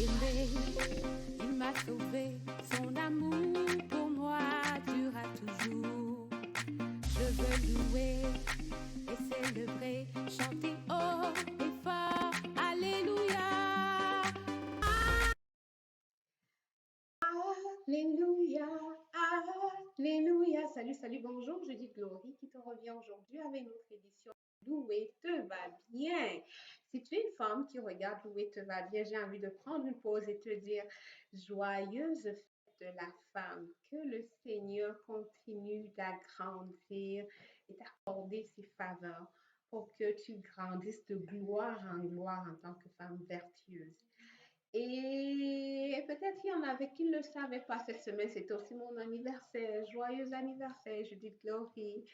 aimé, il m'a sauvé, son amour pour moi durera toujours. Je veux louer et célébrer, chanter haut et fort, Alléluia. Alléluia, Alléluia. Salut, salut, bonjour. Je dis Glory qui te revient aujourd'hui avec notre édition Loué te va bien. Si tu es une femme qui regarde Loué te va bien, j'ai envie de prendre une pause et te dire joyeuse fête de la femme. Que le Seigneur continue d'agrandir et d'accorder ses faveurs pour que tu grandisses de gloire en gloire en tant que femme vertueuse. Et peut-être il y en avait qui ne le savaient pas cette semaine. C'était aussi mon anniversaire. Joyeux anniversaire, Judith Glory.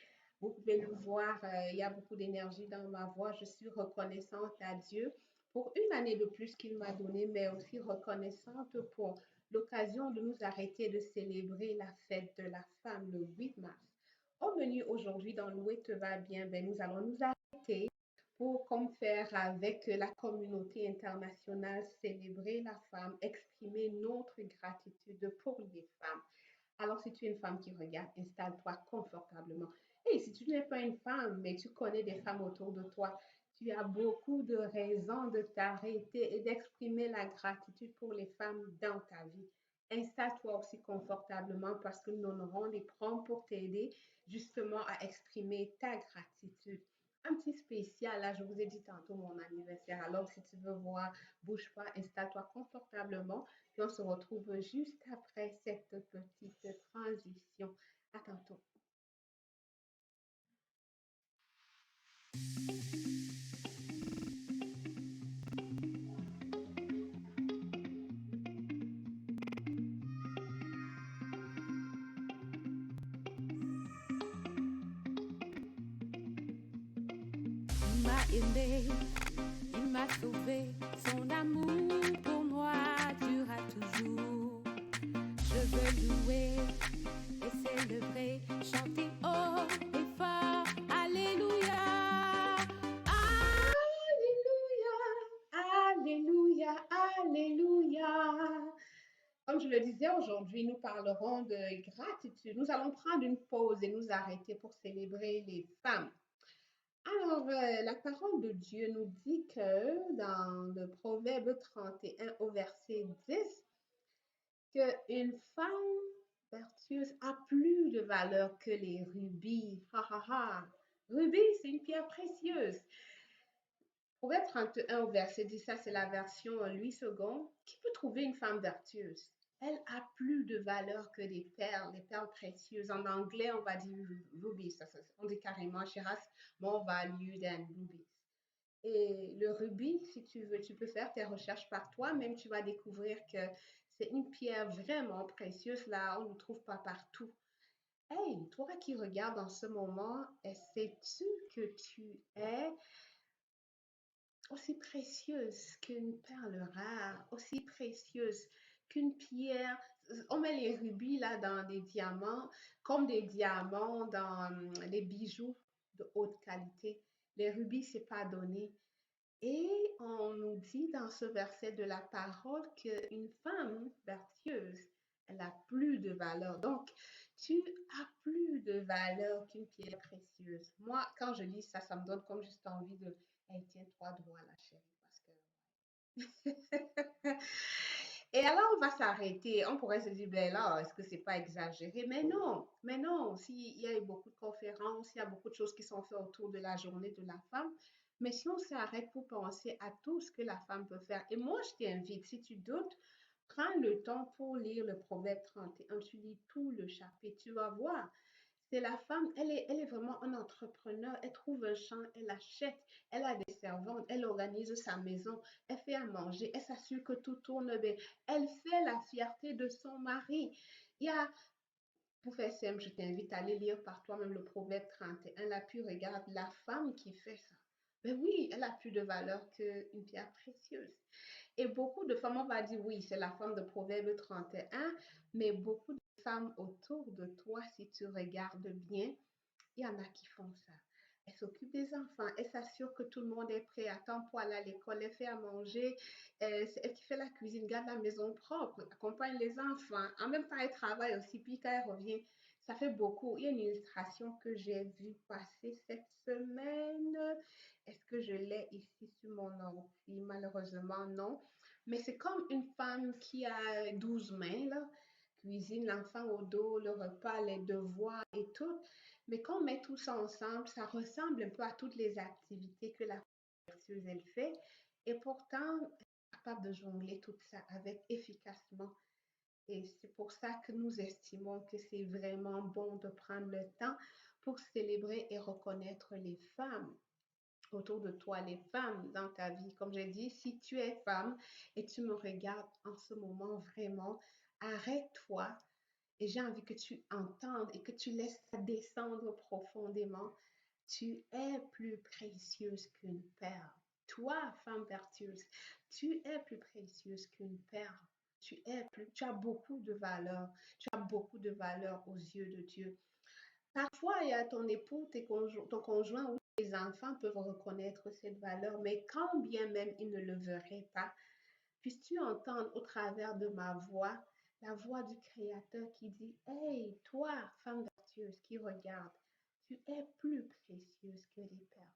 Vous pouvez le voir, il y a beaucoup d'énergie dans ma voix. Je suis reconnaissante à Dieu pour une année de plus qu'il m'a donnée, mais aussi reconnaissante pour l'occasion de nous arrêter de célébrer la fête de la femme le 8 mars. Au menu aujourd'hui, dans Loué te va bien, ben, nous allons nous arrêter pour, comme faire avec la communauté internationale, célébrer la femme, exprimer notre gratitude pour les femmes. Alors, si tu es une femme qui regarde, installe-toi confortablement. Et si tu n'es pas une femme, mais tu connais des femmes autour de toi, tu as beaucoup de raisons de t'arrêter et d'exprimer la gratitude pour les femmes dans ta vie. Installe-toi aussi confortablement parce que nous aurons des prompts pour t'aider justement à exprimer ta gratitude. Un petit spécial, là, je vous ai dit tantôt mon anniversaire. Alors, si tu veux voir, bouge pas, installe-toi confortablement. Puis on se retrouve juste après cette petite transition. À tantôt. Il m'a aimé, il m'a sauvé, son amour pour moi durera toujours. Je veux louer et célébrer, chanter haut et fort, Alléluia. Alléluia, Alléluia, Alléluia. Comme je le disais, aujourd'hui, nous parlerons de gratitude. Nous allons prendre une pause et nous arrêter pour célébrer les femmes. Alors, la parole de Dieu nous dit que dans le Proverbe 31 au verset 10, qu'une femme vertueuse a plus de valeur que les rubis. Ha ha ha. Rubis, c'est une pierre précieuse. Proverbe 31 au verset 10, ça c'est la version Louis II. Qui peut trouver une femme vertueuse? Elle a plus de valeur que les perles précieuses. En anglais, on va dire rubies. On dit carrément, she has more value than rubies. Et le rubis, si tu veux, tu peux faire tes recherches par toi-même, tu vas découvrir que c'est une pierre vraiment précieuse. Là, on ne trouve pas partout. Hey, toi qui regardes en ce moment, sais-tu que tu es aussi précieuse qu'une perle rare, aussi précieuse qu'une pierre? On met les rubis là dans des diamants, comme des diamants dans les bijoux de haute qualité. Les rubis, c'est pas donné. Et on nous dit dans ce verset de la parole qu'une femme vertueuse, elle a plus de valeur. Donc, tu as plus de valeur qu'une pierre précieuse. Moi, quand je lis ça, ça me donne comme juste envie de, hey, tiens-toi droit, la chérie, parce que et alors, on va s'arrêter. On pourrait se dire, ben là, est-ce que c'est pas exagéré? Mais non. S'il y a eu beaucoup de conférences, il y a beaucoup de choses qui sont faites autour de la journée de la femme. Mais si on s'arrête pour penser à tout ce que la femme peut faire, et moi, je t'invite, si tu doutes, prends le temps pour lire le Proverbe 31. Tu lis tout le chapitre, tu vas voir. C'est la femme, elle est vraiment un entrepreneur. Elle trouve un champ, elle achète, elle a des servantes, elle organise sa maison, elle fait à manger, elle s'assure que tout tourne bien. Elle fait la fierté de son mari. Il y a, pour faire simple, je t'invite à aller lire par toi-même le Proverbe 31. Là, puis regarde la femme qui fait ça. Ben oui, elle a plus de valeur qu'une pierre précieuse. Et beaucoup de femmes, on va dire, oui, c'est la femme de Proverbe 31, mais beaucoup de femmes autour de toi, si tu regardes bien, il y en a qui font ça. Elle s'occupe des enfants, elle s'assure que tout le monde est prêt à temps pour aller à l'école, elle fait à manger, c'est elle qui fait la cuisine, garde la maison propre, accompagne les enfants. En même temps, elle travaille aussi, puis quand elle revient, ça fait beaucoup. Il y a une illustration que j'ai vue passer cette semaine. Est-ce que je l'ai ici sur mon ordi? Malheureusement, non. Mais c'est comme une femme qui a 12 mains, là, cuisine l'enfant au dos, le repas, les devoirs et tout. Mais quand on met tout ça ensemble, ça ressemble un peu à toutes les activités que la vertueuse elle fait. Et pourtant, elle est capable de jongler tout ça avec efficacement. Et c'est pour ça que nous estimons que c'est vraiment bon de prendre le temps pour célébrer et reconnaître les femmes autour de toi, les femmes dans ta vie. Comme j'ai dit, si tu es femme et tu me regardes en ce moment vraiment, arrête-toi et j'ai envie que tu entendes et que tu laisses ça descendre profondément. Tu es plus précieuse qu'une perle. Toi, femme vertueuse, tu es plus précieuse qu'une perle. Tu as beaucoup de valeur. Tu as beaucoup de valeur aux yeux de Dieu. Parfois, il y a ton époux, ton conjoint ou tes enfants peuvent reconnaître cette valeur, mais quand bien même ils ne le verraient pas, puisses-tu entendre au travers de ma voix la voix du Créateur qui dit, Hey, toi, femme vertueuse qui regarde, tu es plus précieuse que les perles.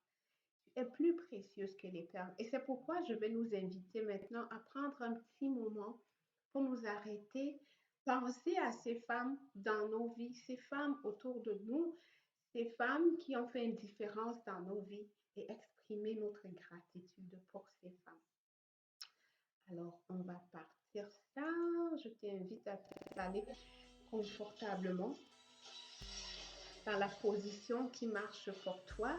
Tu es plus précieuse que les perles. Et c'est pourquoi je vais nous inviter maintenant à prendre un petit moment pour nous arrêter, penser à ces femmes dans nos vies, ces femmes autour de nous, ces femmes qui ont fait une différence dans nos vies et exprimer notre gratitude pour ces femmes. Alors, on va partir ça. Je t'invite à t'installer confortablement dans la position qui marche pour toi.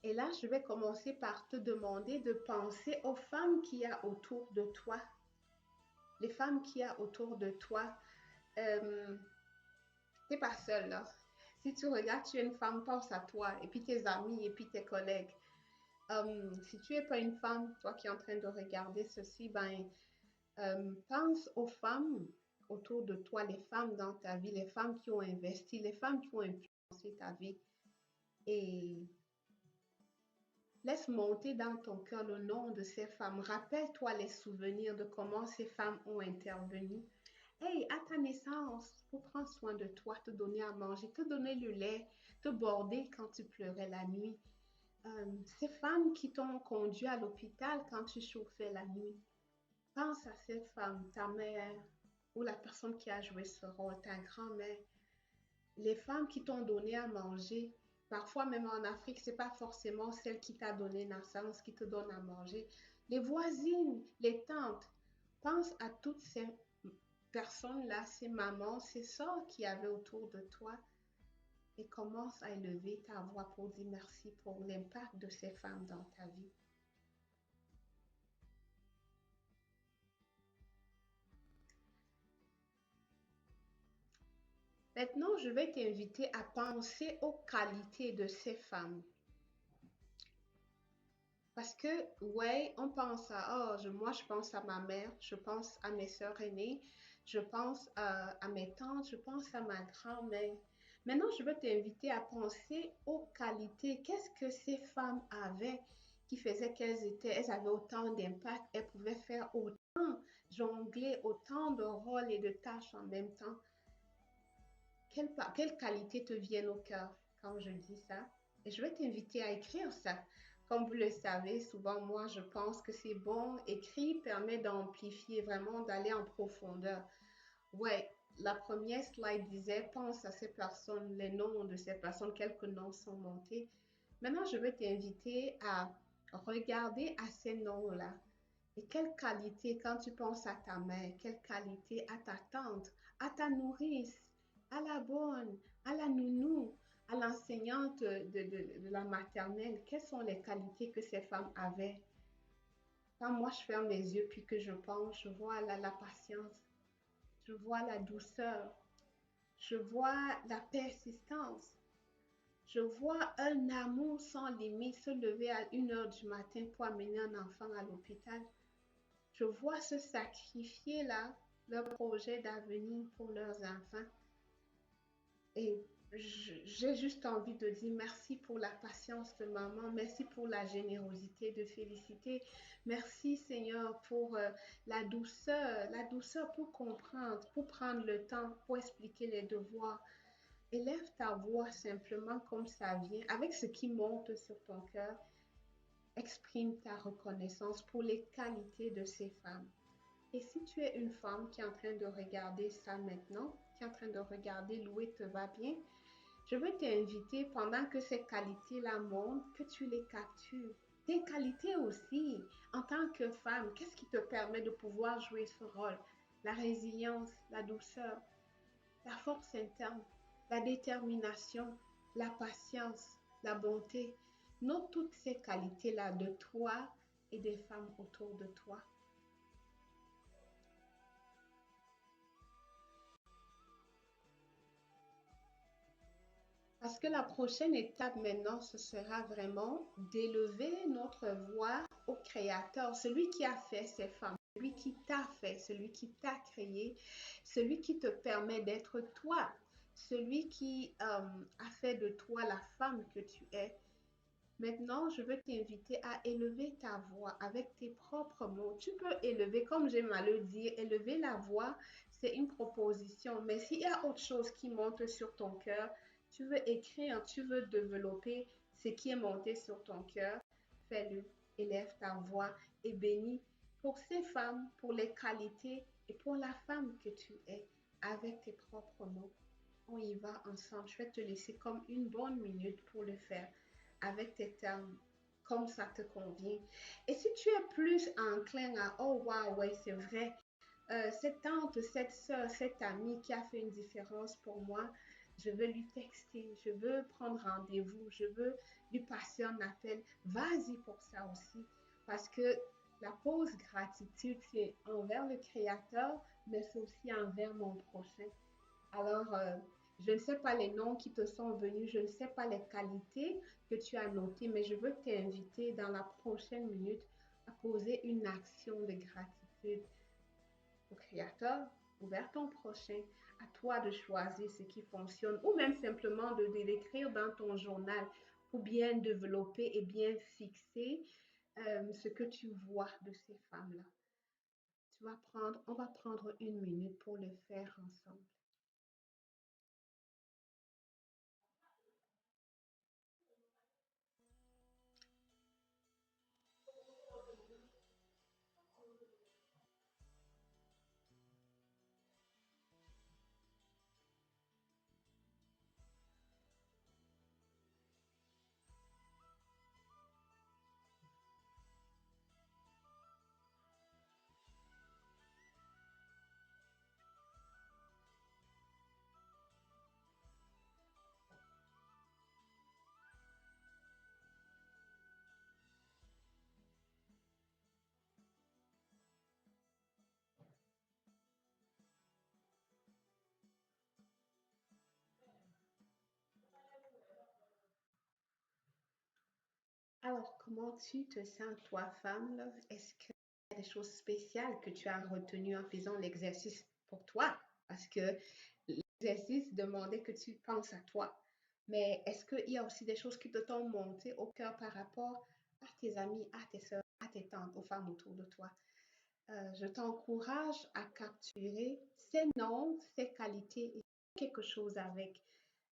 Et là, je vais commencer par te demander de penser aux femmes qu'il y a autour de toi. Les femmes qu'il y a autour de toi. Euh, tu n'es pas seule là. Si tu regardes, tu es une femme, pense à toi, et puis tes amis, et puis tes collègues. Si tu n'es pas une femme, toi qui es en train de regarder ceci, ben, pense aux femmes autour de toi, les femmes dans ta vie, les femmes qui ont investi, les femmes qui ont influencé ta vie. Et laisse monter dans ton cœur le nom de ces femmes. Rappelle-toi les souvenirs de comment ces femmes ont intervenu. Hey, à ta naissance, pour prendre soin de toi, te donner à manger, te donner le lait, te border quand tu pleurais la nuit. Ces femmes qui t'ont conduit à l'hôpital quand tu chauffais la nuit. Pense à ces femmes, ta mère ou la personne qui a joué ce rôle, ta grand-mère. Les femmes qui t'ont donné à manger, parfois même en Afrique, c'est pas forcément celle qui t'a donné naissance qui te donne à manger. Les voisines, les tantes, pense à toutes ces personnes-là, ces mamans, ces sœurs qui avaient autour de toi et commence à élever ta voix pour dire merci pour l'impact de ces femmes dans ta vie. Maintenant, je vais t'inviter à penser aux qualités de ces femmes. Parce que, ouais, on pense à, oh, moi, je pense à ma mère, je pense à mes sœurs aînées, je pense à mes tantes, je pense à ma grand-mère. Maintenant, je veux t'inviter à penser aux qualités. Qu'est-ce que ces femmes avaient qui faisait elles avaient autant d'impact, elles pouvaient faire autant, jongler autant de rôles et de tâches en même temps. Quelles qualités te viennent au cœur quand je dis ça? Et je vais t'inviter à écrire ça. Comme vous le savez, souvent, moi, je pense que c'est bon. Écrit permet d'amplifier, vraiment d'aller en profondeur. Ouais, la première slide disait, pense à ces personnes, les noms de ces personnes, quelques noms sont montés. Maintenant, je vais t'inviter à regarder à ces noms-là. Et quelle qualité, quand tu penses à ta mère, quelle qualité à ta tante, à ta nourrice, à la bonne, à la nounou, à l'enseignante de la maternelle, quelles sont les qualités que ces femmes avaient? Quand moi je ferme les yeux puis que je pense, je vois la patience, je vois la douceur, je vois la persistance, je vois un amour sans limite se lever à 1 heure du matin pour amener un enfant à l'hôpital. Je vois se sacrifier là leur projet d'avenir pour leurs enfants. Et j'ai juste envie de dire merci pour la patience de maman, merci pour la générosité de féliciter, merci Seigneur pour la douceur pour comprendre, pour prendre le temps, pour expliquer les devoirs. Élève ta voix simplement comme ça vient, avec ce qui monte sur ton cœur. Exprime ta reconnaissance pour les qualités de ces femmes. Et si tu es une femme qui est en train de regarder ça maintenant, qui est en train de regarder Loué te va bien, je veux t'inviter pendant que ces qualités-là montent, que tu les captures. Tes qualités aussi, en tant que femme, qu'est-ce qui te permet de pouvoir jouer ce rôle? La résilience, la douceur, la force interne, la détermination, la patience, la bonté. Note toutes ces qualités-là de toi et des femmes autour de toi. Parce que la prochaine étape maintenant, ce sera vraiment d'élever notre voix au Créateur, celui qui a fait ces femmes, celui qui t'a fait, celui qui t'a créé, celui qui te permet d'être toi, celui qui a fait de toi la femme que tu es. Maintenant, je veux t'inviter à élever ta voix avec tes propres mots. Tu peux élever, comme j'aime à le dire, élever la voix, c'est une proposition. Mais s'il y a autre chose qui monte sur ton cœur, tu veux écrire, tu veux développer ce qui est monté sur ton cœur, fais-le. Élève ta voix et bénis pour ces femmes, pour les qualités et pour la femme que tu es avec tes propres mots. On y va ensemble. Je vais te laisser comme une bonne minute pour le faire avec tes termes, comme ça te convient. Et si tu es plus enclin à, oh wow, ouais, c'est vrai, cette tante, cette soeur, cette amie qui a fait une différence pour moi, je veux lui texter, je veux prendre rendez-vous, je veux lui passer un appel. Vas-y pour ça aussi, parce que la pause gratitude, c'est envers le Créateur, mais c'est aussi envers mon prochain. Alors, je ne sais pas les noms qui te sont venus, je ne sais pas les qualités que tu as notées, mais je veux t'inviter dans la prochaine minute à poser une action de gratitude au Créateur ou vers ton prochain. À toi de choisir ce qui fonctionne ou même simplement de l'écrire dans ton journal pour bien développer et bien fixer ce que tu vois de ces femmes-là. On va prendre une minute pour le faire ensemble. Alors, comment tu te sens, toi, femme, là? Est-ce qu'il y a des choses spéciales que tu as retenues en faisant l'exercice pour toi? Parce que l'exercice demandait que tu penses à toi. Mais est-ce qu'il y a aussi des choses qui te t'ont monté au cœur par rapport à tes amis, à tes soeurs, à tes tantes, aux femmes autour de toi? Je t'encourage à capturer ces noms, ces qualités et quelque chose avec.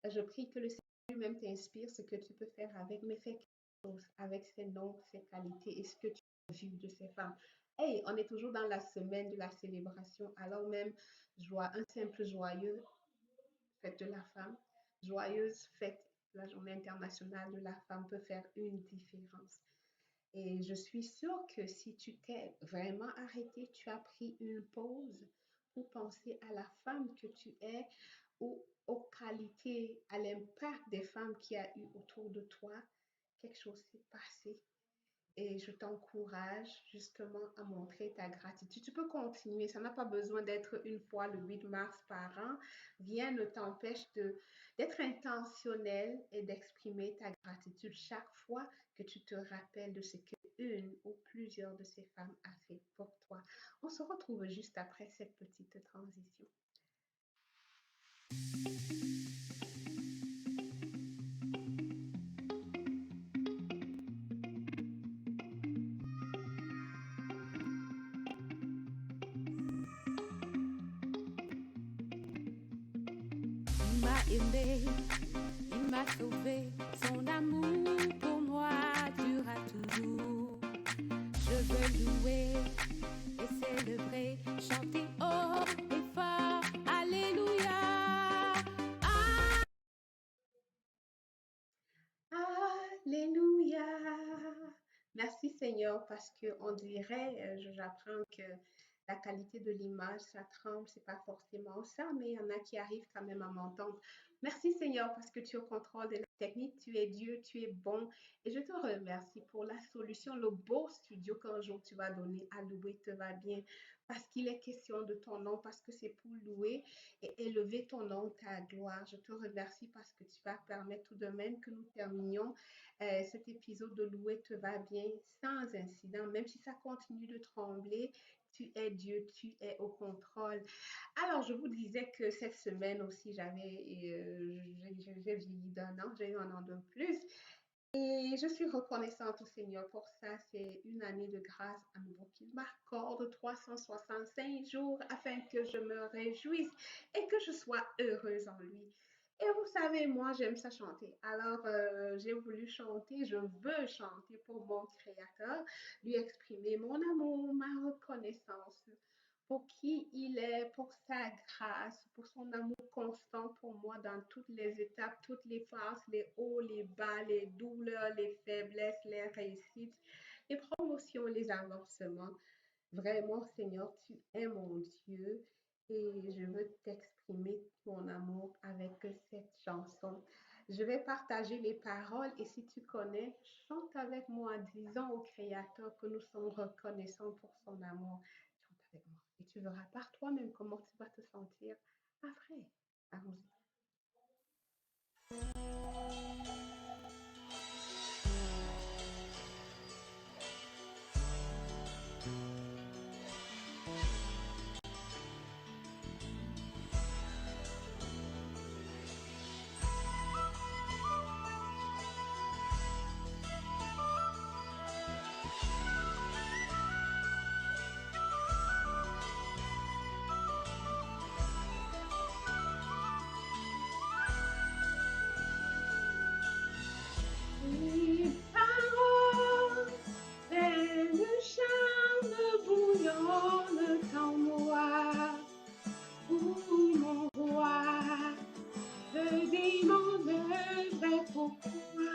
Je prie que le Seigneur lui-même t'inspire ce que tu peux faire avec, mais fais quelque chose avec ces noms, ces qualités et ce que tu as vu de ces femmes. Hey, on est toujours dans la semaine de la célébration, alors même un simple joyeux fête de la femme, joyeuse fête, la journée internationale de la femme peut faire une différence. Et je suis sûre que si tu t'es vraiment arrêté, tu as pris une pause pour penser à la femme que tu es ou aux qualités, à l'impact des femmes qu'il y a eu autour de toi, quelque chose s'est passé. Et je t'encourage justement à montrer ta gratitude. Tu peux continuer, ça n'a pas besoin d'être une fois le 8 mars par an. Rien ne t'empêche d'être intentionnel et d'exprimer ta gratitude chaque fois que tu te rappelles de ce que une ou plusieurs de ces femmes a fait pour toi. On se retrouve juste après cette petite transition. Il m'a aimé, il m'a sauvé, son amour pour moi durera toujours. Je veux louer et célébrer, chanter haut et fort, Alléluia. Alléluia. Merci Seigneur parce que on dirait, j'apprends que la qualité de l'image, ça tremble, c'est pas forcément ça, mais il y en a qui arrivent quand même à m'entendre. Merci Seigneur parce que tu es au contrôle de la technique, tu es Dieu, tu es bon et je te remercie pour la solution, le beau studio qu'un jour tu vas donner à louer te va bien parce qu'il est question de ton nom, parce que c'est pour louer et élever ton nom, ta gloire. Je te remercie parce que tu vas permettre tout de même que nous terminions cet épisode de Louer te va bien sans incident, même si ça continue de trembler. Tu es Dieu, tu es au contrôle. Alors, je vous disais que cette semaine aussi, j'ai vieilli d'un an, j'ai eu un an de plus. Et je suis reconnaissante au Seigneur pour ça. C'est une année de grâce à nouveau qu'il m'accorde 365 jours afin que je me réjouisse et que je sois heureuse en lui. Et vous savez, moi, j'aime ça chanter. Alors, j'ai voulu chanter, je veux chanter pour mon Créateur, lui exprimer mon amour, ma reconnaissance pour qui il est, pour sa grâce, pour son amour constant pour moi dans toutes les étapes, toutes les phases, les hauts, les bas, les douleurs, les faiblesses, les réussites, les promotions, les avancements. Vraiment, Seigneur, tu es mon Dieu et je veux t'exprimer mon amour avec cette chanson. Je vais partager les paroles et si tu connais, chante avec moi en disant au Créateur que nous sommes reconnaissants pour son amour. Chante avec moi et tu verras par toi-même comment tu vas te sentir après. Allons-y. Les paroles, le charme bouillonnent en moi. Où mon roi, je dis mon œuvre pour toi.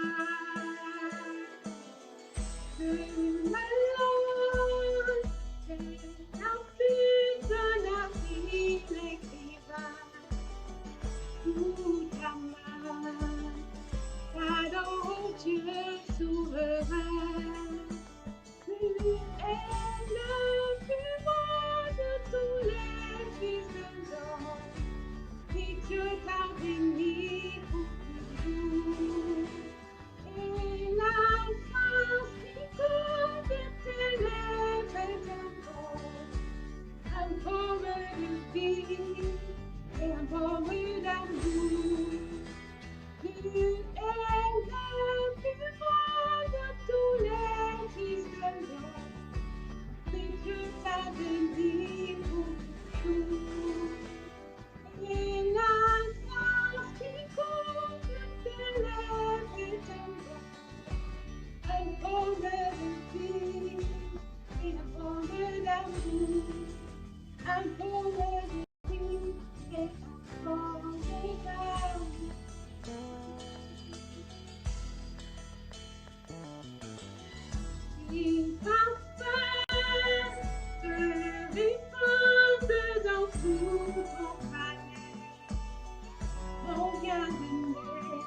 Ma langue est la plus d'un navire écrivain. Sous ta main, cadeau Dieu souverain. Tu es le plus beau de tous les fils de l'homme. Et Dieu t'a béni pour toujours. Et la grâce qui coule de tes lèvres est un baume de vie et un baume d'amour. Tu es le plus beau de tous les fils de l'homme. Et Dieu t'a béni pour toujours. Et la grâce qui coule de tes lèvres est un baume de vie et un baume d'amour. Un baume de vie et un baume d'amour. Il parfait se répand dans tout ton palais. Mon bien-aimé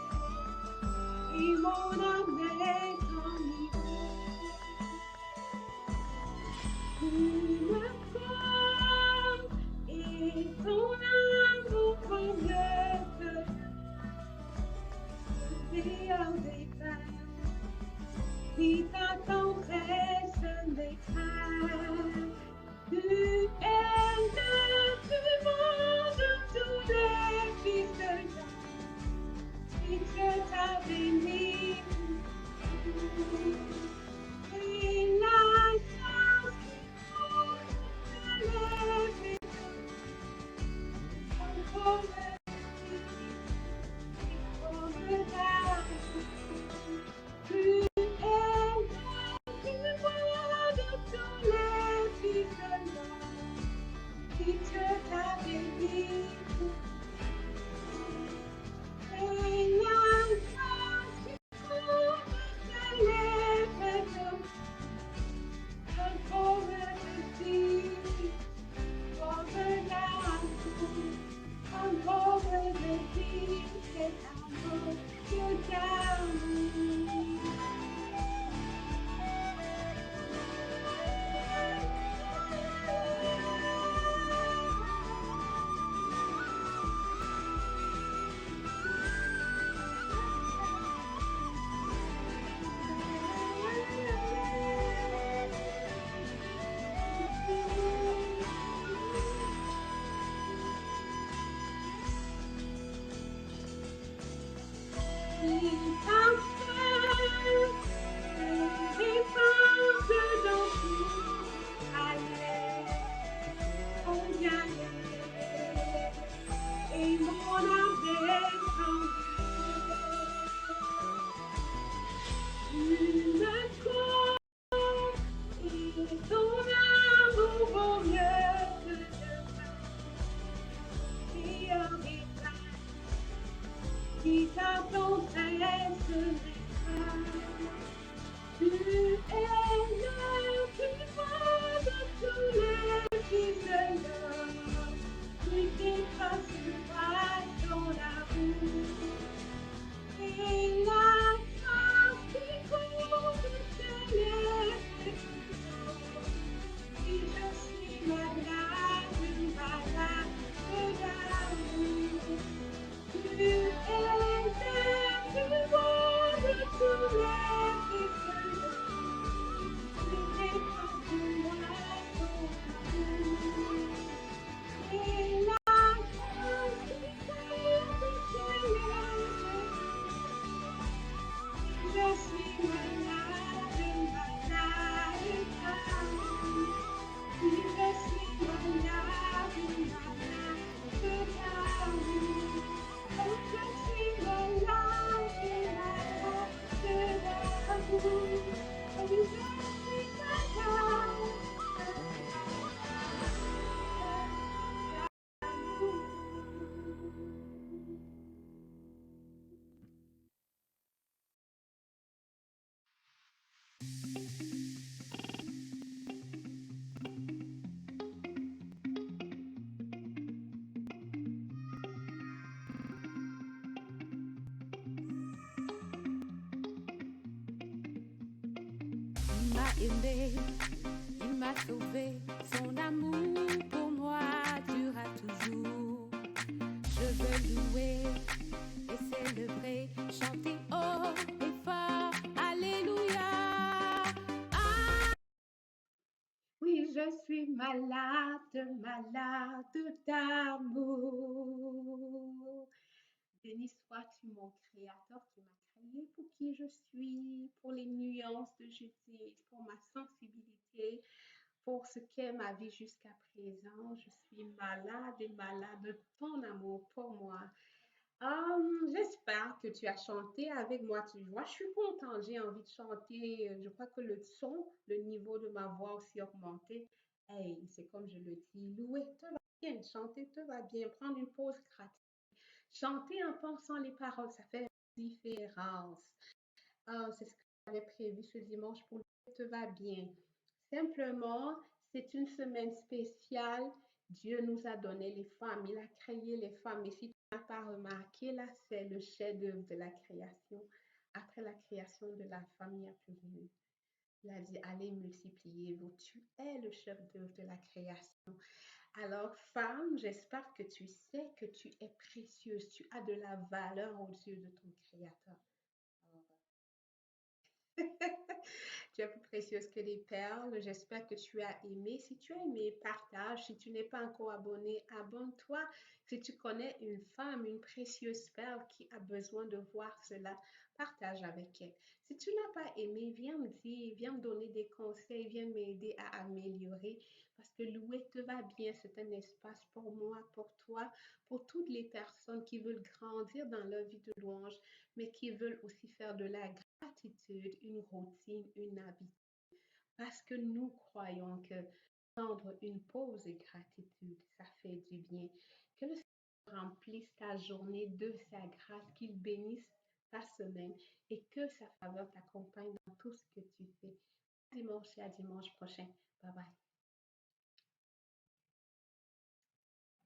et mon âme est enivrée. Une forme et ton amour comme le feu. Le meilleur des pères qui t'attendrait l'étreinte. Tu es le plus beau de tous les fils de l'homme. Et Dieu t'a béni. Et la grâce qui couvre encore tu es le plus beau de tous les fils de l'homme. Et Dieu t'a béni. Et la grâce qui couvre les péchés encore te dit, over l'amour, encore te dit, cet amour que t'amour. Qui t'attend reste tu es le plus beau de tous les fils de l'homme. Tu t'effaceras dans l'amour. Et la grâce qui couvre les pécheurs. Si je suis malade d'amour. Tu es le plus beau de tous les fils de l'homme. Tu t'effaceras dans l'amour. Et la grâce qui couvre les je suis malade d'amour. Je suis malade d'amour. Oh, je suis malade d'amour. Oh, je suis Il m'a aimé, il m'a sauvé, son amour pour moi durera toujours. Je veux louer et célébrer, chanter haut et fort, alléluia. Oui, je suis malade d'amour. Béni sois-tu, mon Créateur qui m'a créé pour qui je suis, pour les nuances de justice, pour ma sensibilité, pour ce qu'est ma vie jusqu'à présent. Je suis malade et malade de ton amour pour moi. J'espère que tu as chanté avec moi. Tu vois, je suis contente, j'ai envie de chanter. Je crois que le son, le niveau de ma voix aussi augmenté. Hey, c'est comme je le dis, louer te va bien, chanter te va bien, prendre une pause gratuite. Chanter en pensant les paroles, ça fait une différence. C'est ce que j'avais prévu ce dimanche pour louer te va bien. Simplement, c'est une semaine spéciale. Dieu nous a donné les femmes, il a créé les femmes. Et si tu n'as pas remarqué, là, c'est le chef-d'œuvre de la création. Après la création de la femme, il n'y a plus rien. Il a dit, allez multipliez-vous. Tu es le chef-d'œuvre de la création. Alors, femme, j'espère que tu sais que tu es précieuse. Tu as de la valeur aux yeux de ton Créateur. Alors, Tu es plus précieuse que les perles. J'espère que tu as aimé. Si tu as aimé, partage. Si tu n'es pas encore abonné, abonne-toi. Si tu connais une femme, une précieuse perle qui a besoin de voir cela, partage avec elle. Si tu n'as pas aimé, viens me dire, viens me donner des conseils, viens m'aider à améliorer. Parce que louer te va bien. C'est un espace pour moi, pour toi, pour toutes les personnes qui veulent grandir dans leur vie de louange, mais qui veulent aussi faire de la gratitude une routine, une habitude. Parce que nous croyons que prendre une pause de gratitude, ça fait du bien. Que le Seigneur remplisse ta journée de sa grâce, qu'il bénisse ta semaine et que sa faveur t'accompagne dans tout ce que tu fais. Dimanche et à dimanche prochain. Bye bye.